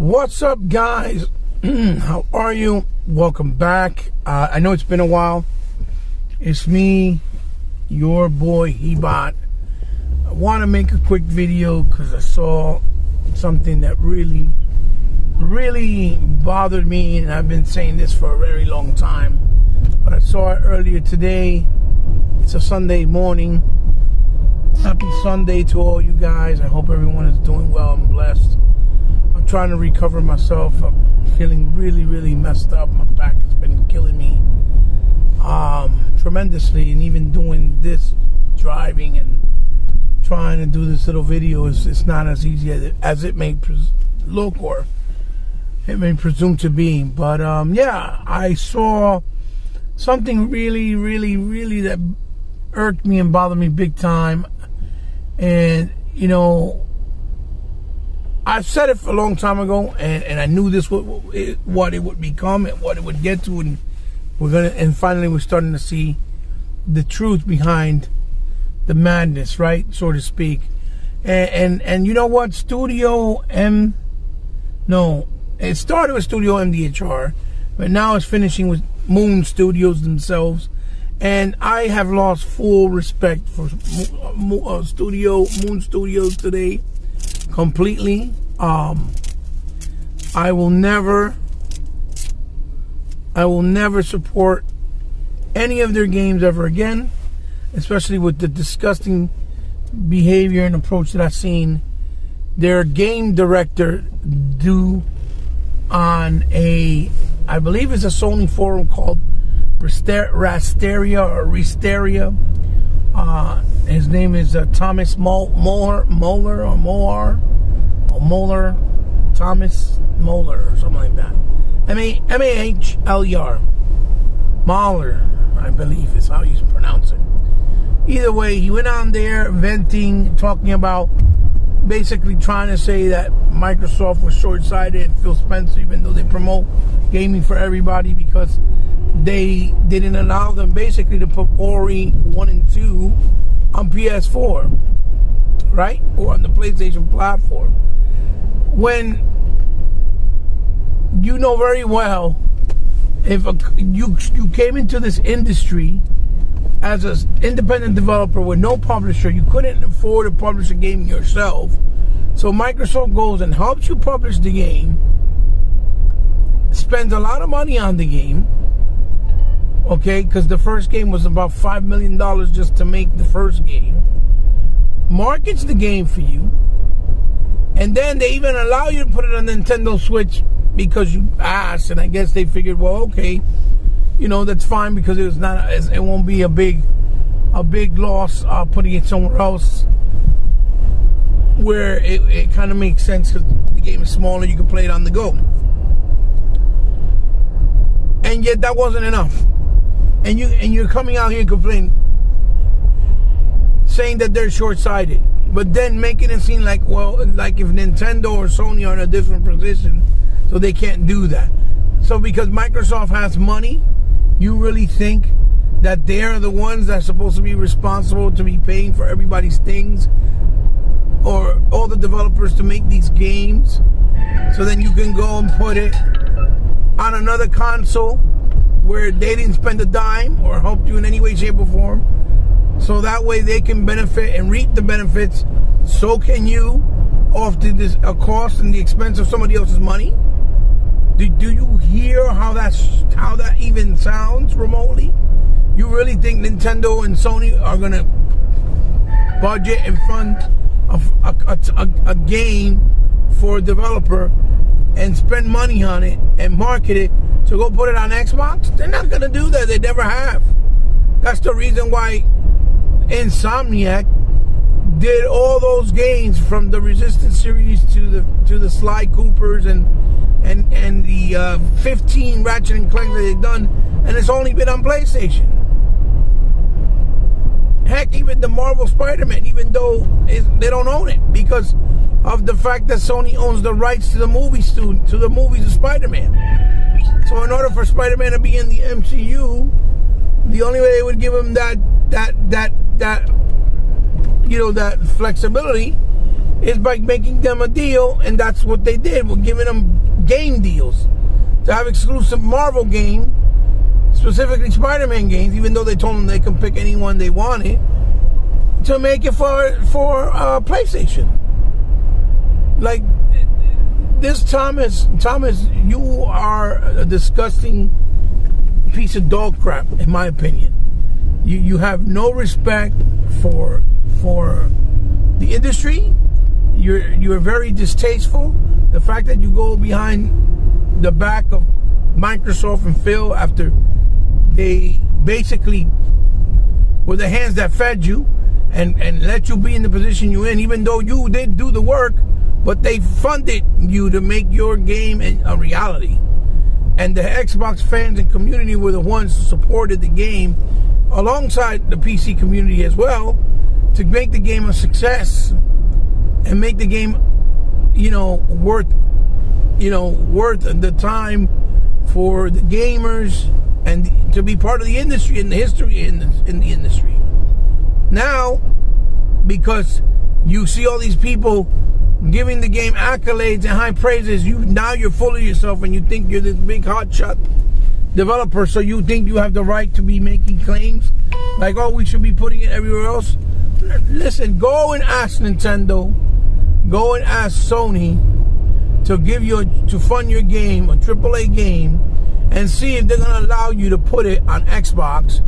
What's up, guys? How are you? Welcome back. I know it's been a while. It's me, your boy Hebot. I want to make a quick video because I saw something that really bothered me, and I've been saying this for a very long time, but I saw it earlier today. It's a Sunday morning. Happy Sunday to all you guys. I hope everyone is doing well and blessed. I'm trying to recover myself. I'm feeling really messed up. My back has been killing me tremendously, and even doing this, driving and trying to do this little video it's not as easy as it may look, or it may presume to be. But yeah, I saw something really that irked me and bothered me big time. And you know, I've said it for a long time ago, and I knew this what it would become and what it would get to, and finally we're starting to see the truth behind the madness, right, so to speak. And you know what? It started with Studio MDHR, but now it's finishing with Moon Studios themselves. And I have lost full respect for Moon Studios today, completely. I will never support any of their games ever again, especially with the disgusting behavior and approach that I've seen their game director do on I believe it's a Sony forum called Rasteria. His name is Thomas Moller, Thomas Moller, or something like that. M-A-H-L-E-R. Mahler, I believe is how you pronounce it. Either way, he went on there venting, talking about, basically trying to say that Microsoft was short-sighted and Phil Spencer, even though they promote gaming for everybody, because they didn't allow them basically to put Ori 1 and 2 on PS4, right? Or on the PlayStation platform. When you know very well, if you came into this industry as an independent developer with no publisher, you couldn't afford to publish a game yourself. So Microsoft goes and helps you publish the game, spends a lot of money on the game, okay, because the first game was about $5 million just to make the first game, markets the game for you, and then they even allow you to put it on Nintendo Switch because you asked, and I guess they figured, well, okay, you know, that's fine because it won't be a big loss putting it somewhere else where it kind of makes sense because the game is smaller, you can play it on the go. And yet that wasn't enough. And you're coming out here complaining, saying that they're short-sighted, but then making it seem like, well, like if Nintendo or Sony are in a different position, so they can't do that. So because Microsoft has money, you really think that they're the ones that are supposed to be responsible to be paying for everybody's things, or all the developers to make these games, so then you can go and put it on another console where they didn't spend a dime or help you in any way, shape, or form, so that way they can benefit and reap the benefits. So can you, off the cost and the expense of somebody else's money. Do you hear how that even sounds remotely? You really think Nintendo and Sony are gonna budget and fund a game for a developer and spend money on it and market it to go put it on Xbox? They're not gonna do that. They never have. That's the reason why Insomniac did all those games, from the Resistance series to the Sly Coopers and the 15 Ratchet and Clank that they've done, and it's only been on PlayStation. Heck, even the Marvel Spider-Man, even though they don't own it because of the fact that Sony owns the rights to the movies of Spider-Man. So in order for Spider-Man to be in the MCU, the only way they would give him that flexibility is by making them a deal, and that's what they did. We're giving them game deals to have exclusive Marvel game, specifically Spider-Man games, even though they told them they can pick any one they wanted, to make it for PlayStation. Like this, Thomas, you are a disgusting piece of dog crap, in my opinion. You have no respect for the industry. You're very distasteful. The fact that you go behind the back of Microsoft and Phil after they basically were the hands that fed you and let you be in the position you're in, even though you did do the work, but they funded you to make your game a reality. And the Xbox fans and community were the ones who supported the game alongside the PC community as well, to make the game a success and make the game, worth the time for the gamers and to be part of the industry and the history in the industry. Now, because you see all these people giving the game accolades and high praises, you're full of yourself and you think you're this big hotshot developer, so you think you have the right to be making claims like, oh, we should be putting it everywhere else. Listen, go and ask Nintendo, go and ask Sony to fund your game, a AAA game, and see if they're going to allow you to put it on Xbox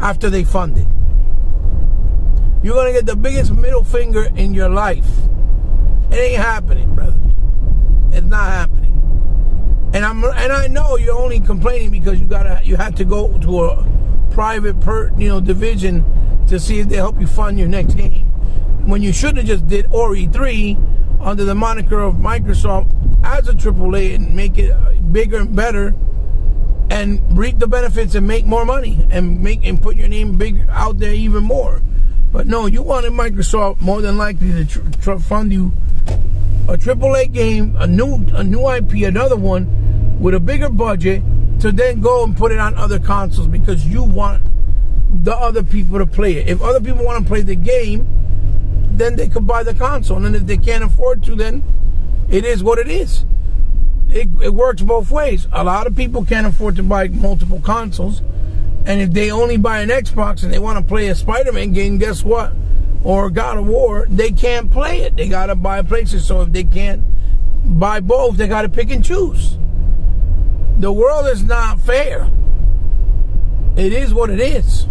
after they fund it. You're going to get the biggest middle finger in your life. It ain't happening, brother. It's not happening. And I know you're only complaining because you had to go to a private division to see if they help you fund your next game, when you should have just did Ori 3 under the moniker of Microsoft as a AAA and make it bigger and better and reap the benefits and make more money and put your name big out there even more. But no, you wanted Microsoft more than likely to fund you a AAA game, a new IP, another one with a bigger budget, to then go and put it on other consoles because you want the other people to play it. If other people want to play the game, then they could buy the console. And if they can't afford to, then it is what it is. It works both ways. A lot of people can't afford to buy multiple consoles. And if they only buy an Xbox and they want to play a Spider-Man game, guess what? Or God of War, they can't play it. They got to buy a PlayStation. So if they can't buy both, they got to pick and choose. The world is not fair. It is what it is.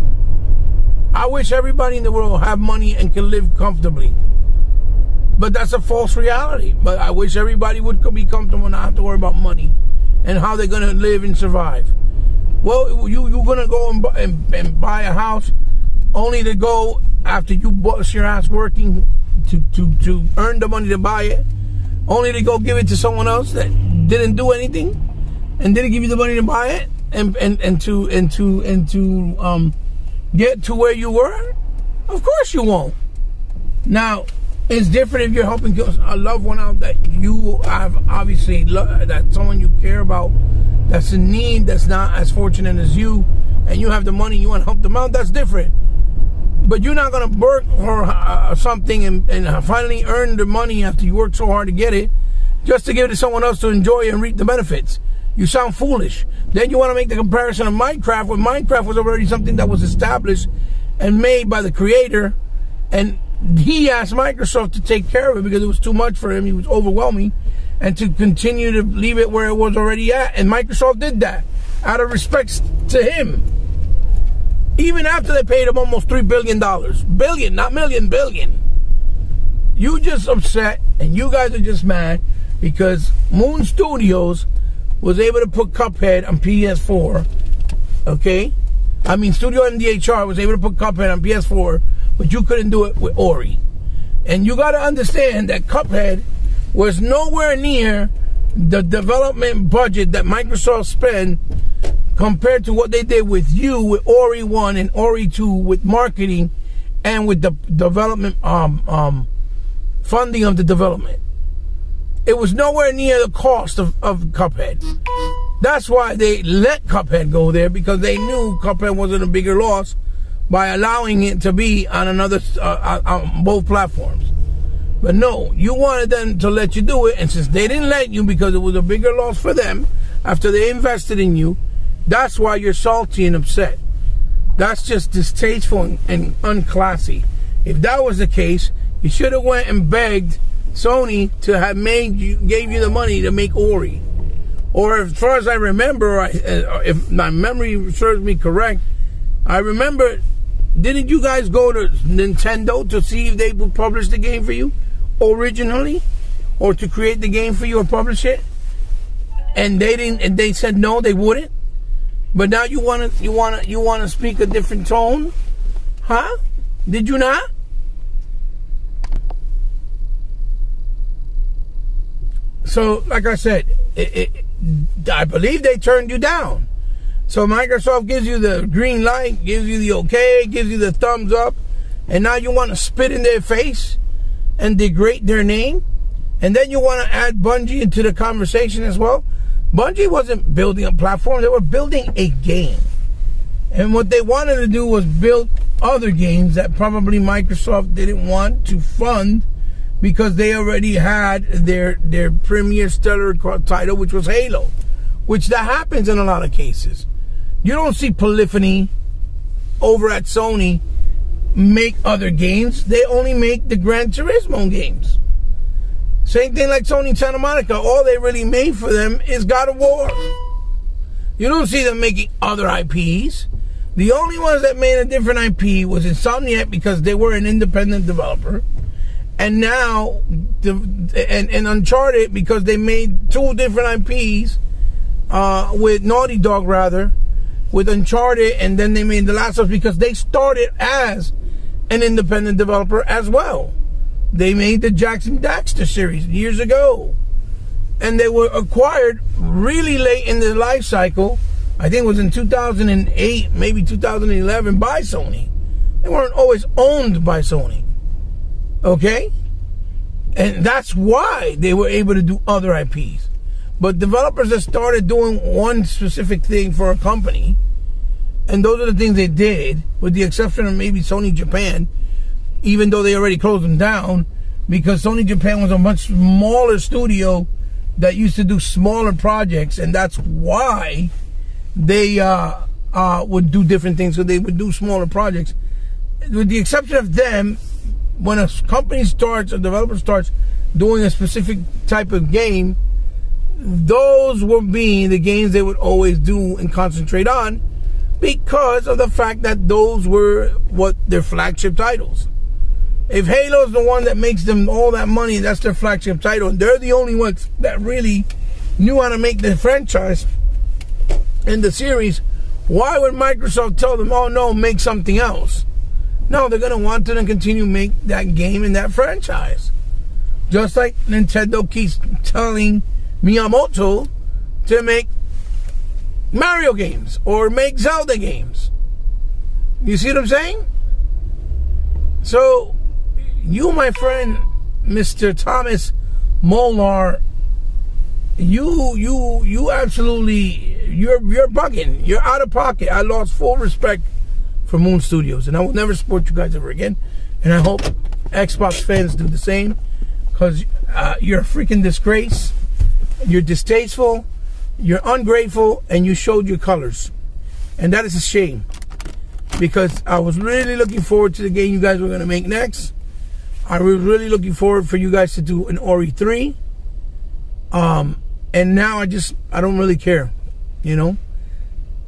I wish everybody in the world had money and could live comfortably. But that's a false reality. But I wish everybody would be comfortable and not have to worry about money and how they're going to live and survive. Well, you're going to go and buy a house only to go, after you bust your ass working to earn the money to buy it, only to go give it to someone else that didn't do anything and didn't give you the money to buy it and to get to where you were? Of course you won't. Now, it's different if you're helping a loved one out that you have obviously, that someone you care about that's in need, that's not as fortunate as you, and you have the money, you want to help them out, that's different. But you're not going to work for something and finally earn the money after you work so hard to get it, just to give it to someone else to enjoy and reap the benefits. You sound foolish. Then you want to make the comparison of Minecraft, when Minecraft was already something that was established and made by the creator, and he asked Microsoft to take care of it because it was too much for him. He was overwhelming, and to continue to leave it where it was already at. And Microsoft did that out of respect to him. Even after they paid him almost $3 billion. Billion, not million, billion. You just upset, and you guys are just mad because Moon Studios was able to put Cuphead on PS4. Okay? I mean, Studio MDHR was able to put Cuphead on PS4, but you couldn't do it with Ori. And you got to understand that Cuphead was nowhere near the development budget that Microsoft spent compared to what they did with you with Ori 1 and Ori 2 with marketing and with the development funding of the development. It was nowhere near the cost of Cuphead. That's why they let Cuphead go there, because they knew Cuphead wasn't a bigger loss by allowing it to be on another on both platforms. But no, you wanted them to let you do it, and since they didn't let you because it was a bigger loss for them after they invested in you, that's why you're salty and upset. That's just distasteful and unclassy. If that was the case, you should have went and begged Sony to have gave you the money to make Ori. Or as far as I remember, if my memory serves me correct, I remember, didn't you guys go to Nintendo to see if they would publish the game for you originally, or to create the game for you or publish it? And they didn't. And they said no, they wouldn't. But now you want to speak a different tone, huh? Did you not? So, like I said, I believe they turned you down. So Microsoft gives you the green light, gives you the okay, gives you the thumbs up, and now you want to spit in their face and degrade their name, and then you want to add Bungie into the conversation as well. Bungie wasn't building a platform, they were building a game. And what they wanted to do was build other games that probably Microsoft didn't want to fund because they already had their premier stellar title, which was Halo, which that happens in a lot of cases. You don't see Polyphony over at Sony make other games. They only make the Gran Turismo games. Same thing like Sony Santa Monica. All they really made for them is God of War. You don't see them making other IPs. The only ones that made a different IP was Insomniac because they were an independent developer. And now, and Uncharted because they made two different IPs with Naughty Dog, rather, with Uncharted, and then they made The Last of Us because they started as an independent developer as well. They made the Jackson Daxter series years ago. And they were acquired really late in the life cycle. I think it was in 2008, maybe 2011, by Sony. They weren't always owned by Sony. Okay? And that's why they were able to do other IPs. But developers that started doing one specific thing for a company, and those are the things they did, with the exception of maybe Sony Japan, even though they already closed them down, because Sony Japan was a much smaller studio that used to do smaller projects, and that's why they would do different things, so they would do smaller projects. With the exception of them, when a company starts, a developer starts doing a specific type of game, those will be the games they would always do and concentrate on because of the fact that those were what their flagship titles. If Halo's the one that makes them all that money, that's their flagship title, and they're the only ones that really knew how to make the franchise and the series, why would Microsoft tell them, oh no, make something else? No, they're going to want to continue to make that game and that franchise. Just like Nintendo keeps telling Miyamoto to make Mario games or make Zelda games. You see what I'm saying? So, you, my friend, Mr. Thomas Molar, you absolutely, you're bugging. You're out of pocket. I lost full respect for Moon Studios, and I will never support you guys ever again. And I hope Xbox fans do the same, because you're a freaking disgrace. You're distasteful. You're ungrateful, and you showed your colors, and that is a shame. Because I was really looking forward to the game you guys were going to make next. I was really looking forward for you guys to do an Ori 3. And now I don't really care, you know.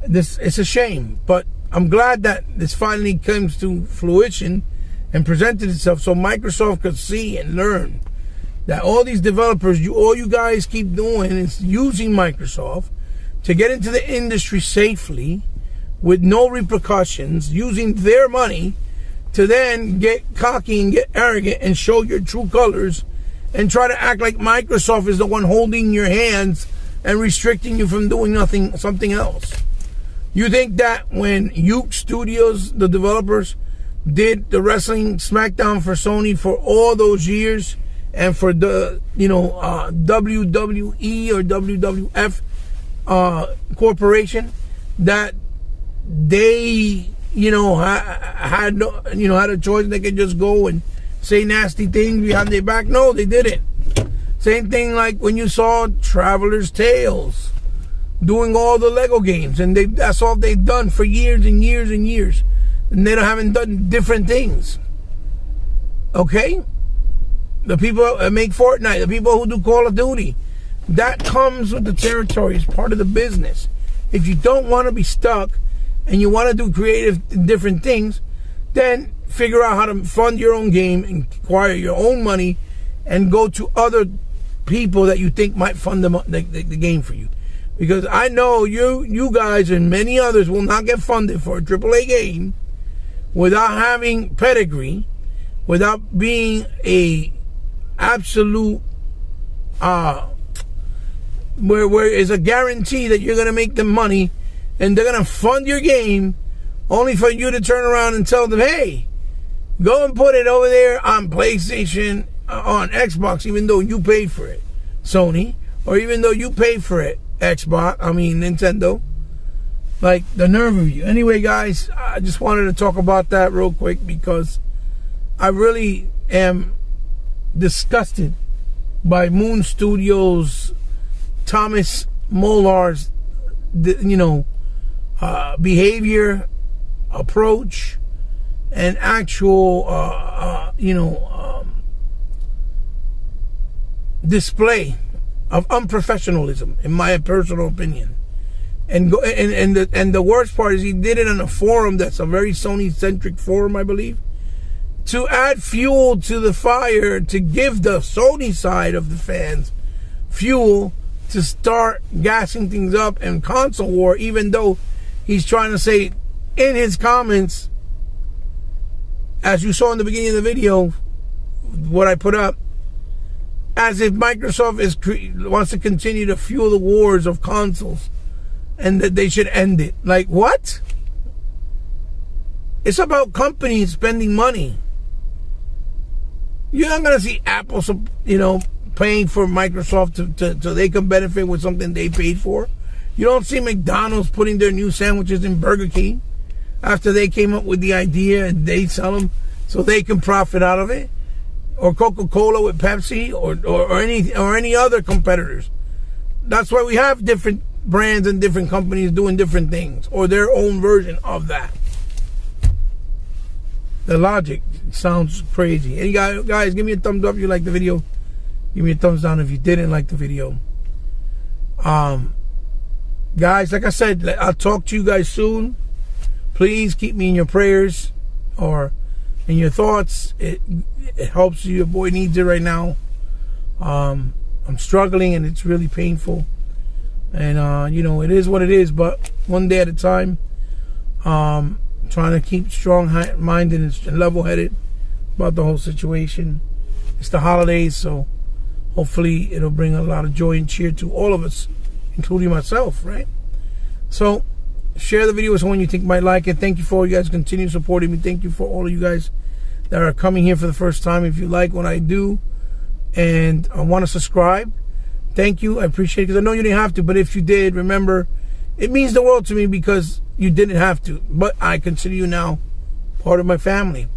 It's a shame, but I'm glad that this finally comes to fruition and presented itself so Microsoft could see and learn that all these developers, all you guys keep doing is using Microsoft to get into the industry safely with no repercussions, using their money to then get cocky and get arrogant and show your true colors and try to act like Microsoft is the one holding your hands and restricting you from doing something else. You think that when Uke Studios, the developers, did the wrestling SmackDown for Sony for all those years, and for the WWE or WWF corporation, that they had a choice, they could just go and say nasty things behind their back. No, they didn't. Same thing like when you saw Traveler's Tales doing all the Lego games, and that's all they've done for years and years and years, and they haven't done different things. Okay, the people that make Fortnite, the people who do Call of Duty, that comes with the territory. It's part of the business. If you don't want to be stuck and you want to do creative different things, then figure out how to fund your own game and acquire your own money and go to other people that you think might fund the game for you. Because I know you guys and many others will not get funded for a AAA game without having pedigree, without being a absolute where is a guarantee that you're going to make them money, and they're going to fund your game only for you to turn around and tell them, hey, go and put it over there on PlayStation, on Xbox, even though you paid for it, Sony, or even though you paid for it, Nintendo. Like, the nerve of you. Anyway, guys, I just wanted to talk about that real quick because I really am disgusted by Moon Studios' Thomas Mollar's, behavior, approach, and actual, display of unprofessionalism, in my personal opinion. And the worst part is he did it on a forum that's a very Sony-centric forum, I believe, to add fuel to the fire, to give the Sony side of the fans fuel to start gassing things up in console war, even though he's trying to say in his comments, as you saw in the beginning of the video, what I put up, as if Microsoft wants to continue to fuel the wars of consoles and that they should end it. Like, what? It's about companies spending money. You're not going to see Apple, paying for Microsoft so they can benefit with something they paid for. You don't see McDonald's putting their new sandwiches in Burger King after they came up with the idea and they sell them so they can profit out of it. Or Coca-Cola with Pepsi, or any other competitors. That's why we have different brands and different companies doing different things, or their own version of that. The logic sounds crazy. Hey guys, give me a thumbs up if you like the video. Give me a thumbs down if you didn't like the video. Guys, like I said, I'll talk to you guys soon. Please keep me in your prayers or in your thoughts. It helps you. Your boy needs it right now. I'm struggling and it's really painful. And, it is what it is, but one day at a time. Trying to keep strong-minded and level-headed about the whole situation. It's the holidays, so hopefully it'll bring a lot of joy and cheer to all of us, including myself, right? So, share the video with someone you think might like it. Thank you for all you guys continue supporting me. Thank you for all of you guys that are coming here for the first time. If you like what I do and want to subscribe, thank you. I appreciate it, because I know you didn't have to, but if you did, remember, it means the world to me because you didn't have to, but I consider you now part of my family.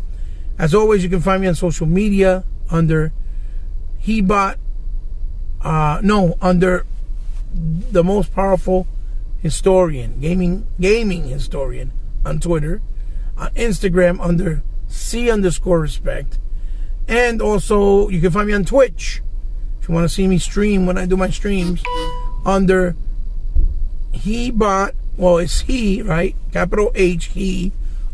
As always, you can find me on social media under under the most powerful historian, gaming historian on Twitter, on Instagram under C_respect, and also you can find me on Twitch if you want to see me stream when I do my streams under well, it's he, right? Capital H, he,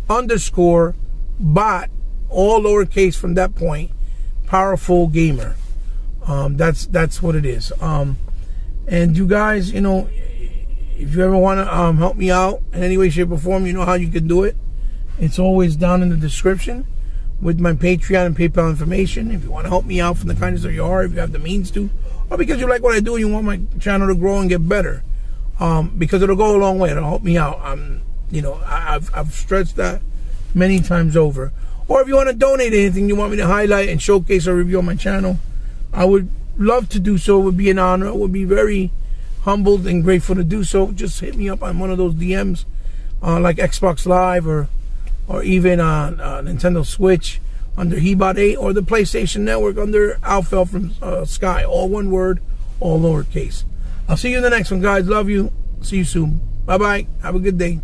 _ bot, all lowercase from that point, powerful gamer. That's what it is. And you guys, if you ever want to help me out in any way, shape, or form, you know how you can do it. It's always down in the description with my Patreon and PayPal information. If you want to help me out from the kindness of your heart, if you have the means to, or because you like what I do and you want my channel to grow and get better. Because it'll go a long way. It'll help me out. I've stressed that many times over. Or if you want to donate anything you want me to highlight and showcase or review on my channel, I would love to do so. It would be an honor. I would be very humbled and grateful to do so. Just hit me up on one of those DMs, like Xbox Live or even on Nintendo Switch under Hebot 8, or the PlayStation Network under Alfel from Sky. All one word, all lowercase. I'll see you in the next one, guys. Love you. See you soon. Bye-bye. Have a good day.